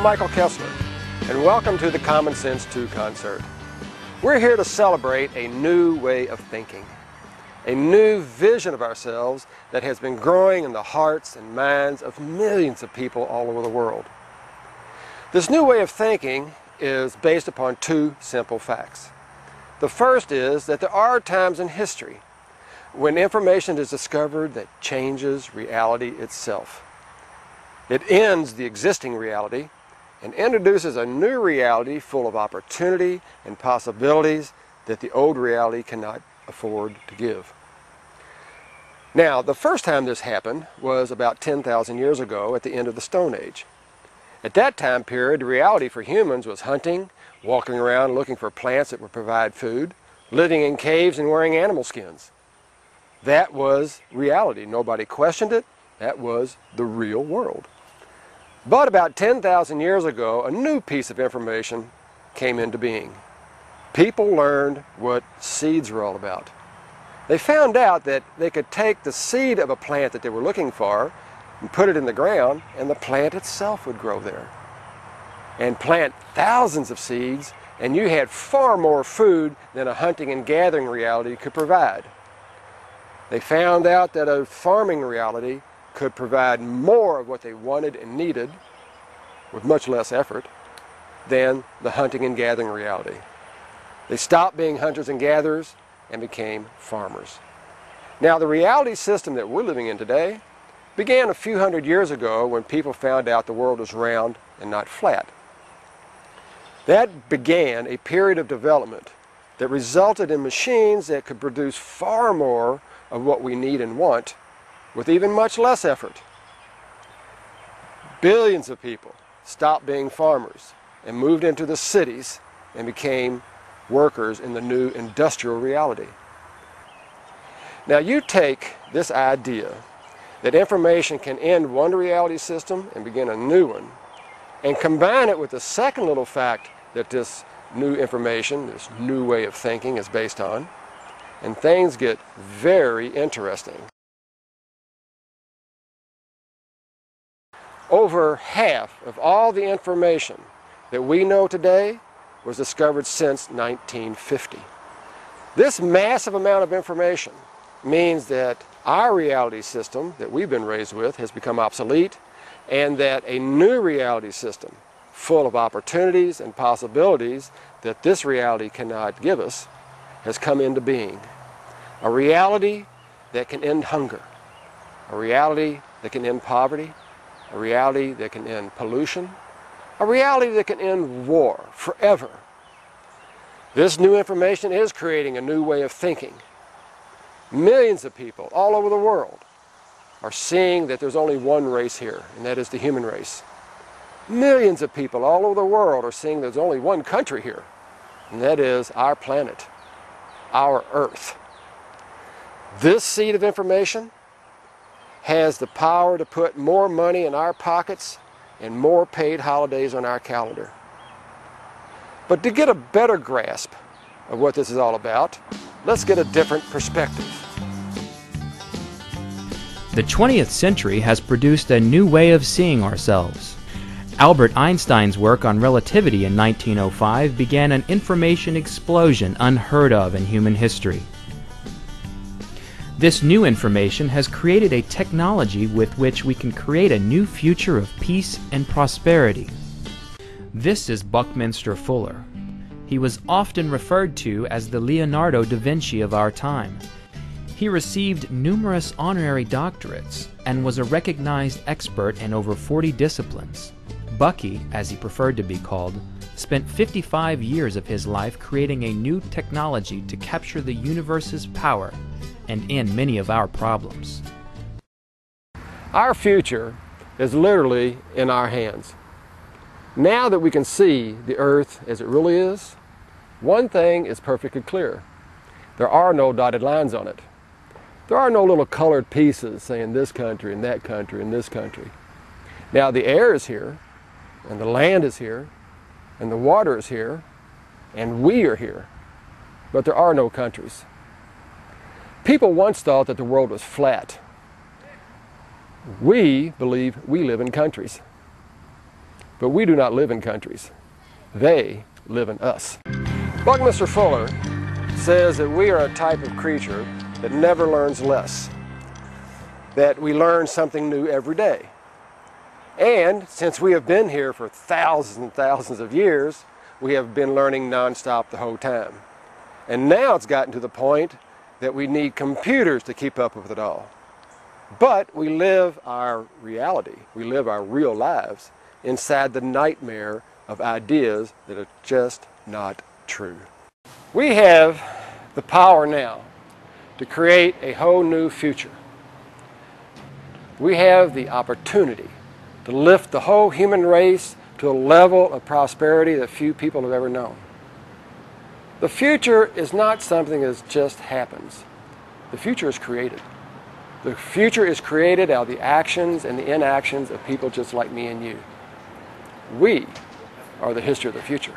I'm Michael Kessler, and welcome to the Common Sense 2 concert. We're here to celebrate a new way of thinking, a new vision of ourselves that has been growing in the hearts and minds of millions of people all over the world. This new way of thinking is based upon two simple facts. The first is that there are times in history when information is discovered that changes reality itself. It ends the existing reality and introduces a new reality full of opportunity and possibilities that the old reality cannot afford to give. Now, the first time this happened was about 10,000 years ago at the end of the Stone Age. At that time period, the reality for humans was hunting, walking around looking for plants that would provide food, living in caves and wearing animal skins. That was reality. Nobody questioned it. That was the real world. But about 10,000 years ago, a new piece of information came into being. People learned what seeds were all about. They found out that they could take the seed of a plant that they were looking for and put it in the ground, and the plant itself would grow there. And plant thousands of seeds, and you had far more food than a hunting and gathering reality could provide. They found out that a farming reality could provide more of what they wanted and needed with much less effort than the hunting and gathering reality. They stopped being hunters and gatherers and became farmers. Now, the reality system that we're living in today began a few hundred years ago when people found out the world was round and not flat. That began a period of development that resulted in machines that could produce far more of what we need and want with even much less effort. Billions of people stopped being farmers and moved into the cities and became workers in the new industrial reality. Now, you take this idea that information can end one reality system and begin a new one, and combine it with the second little fact that this new information, this new way of thinking is based on, and things get very interesting. Over half of all the information that we know today was discovered since 1950. This massive amount of information means that our reality system that we've been raised with has become obsolete, and that a new reality system full of opportunities and possibilities that this reality cannot give us has come into being. A reality that can end hunger, a reality that can end poverty, a reality that can end pollution, a reality that can end war forever. This new information is creating a new way of thinking. Millions of people all over the world are seeing that there's only one race here, and that is the human race. Millions of people all over the world are seeing there's only one country here, and that is our planet, our Earth. This seed of information has the power to put more money in our pockets and more paid holidays on our calendar. But to get a better grasp of what this is all about, let's get a different perspective. The 20th century has produced a new way of seeing ourselves. Albert Einstein's work on relativity in 1905 began an information explosion unheard of in human history. This new information has created a technology with which we can create a new future of peace and prosperity. This is Buckminster Fuller. He was often referred to as the Leonardo da Vinci of our time. He received numerous honorary doctorates and was a recognized expert in over 40 disciplines. Bucky, as he preferred to be called, spent 55 years of his life creating a new technology to capture the universe's power and end many of our problems. Our future is literally in our hands. Now that we can see the Earth as it really is, one thing is perfectly clear. There are no dotted lines on it. There are no little colored pieces saying this country and that country and this country. Now, the air is here, and the land is here, and the water is here, and we are here, but there are no countries. People once thought that the world was flat. We believe we live in countries. But we do not live in countries. They live in us. Buckminster Fuller says that we are a type of creature that never learns less, that we learn something new every day. And since we have been here for thousands and thousands of years, we have been learning nonstop the whole time. And now it's gotten to the point that we need computers to keep up with it all. But we live our reality, we live our real lives inside the nightmare of ideas that are just not true. We have the power now to create a whole new future. We have the opportunity to lift the whole human race to a level of prosperity that few people have ever known. The future is not something that just happens. The future is created. The future is created out of the actions and the inactions of people just like me and you. We are the history of the future.